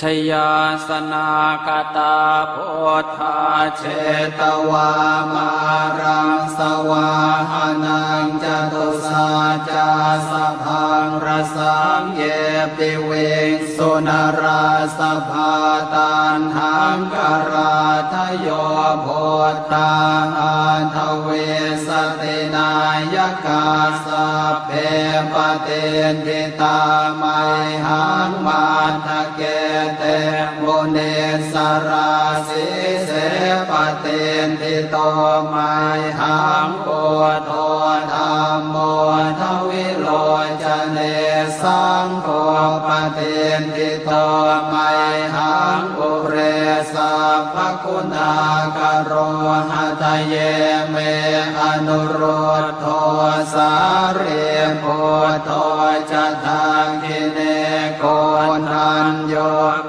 ชยาสนากตาโพธาเชตวามารังสวาหานังจตุสาจาสพังรสังเยปิเวงสุนราสภาตันหังกราทโยโพธาอันทเวสตินายกาสัพเพปเตนทิตาไมหังมาทะเกเตมุนีสราสิเสปเตนทิโตไมหังโพโธธัมโมทวิโลจเนสังโฆปเตนทิโตไมหังปุเรสัพพคุณากโรหะทะเยเมอนุโรธโทสาเรโพโธจทังคิเนโกนันโย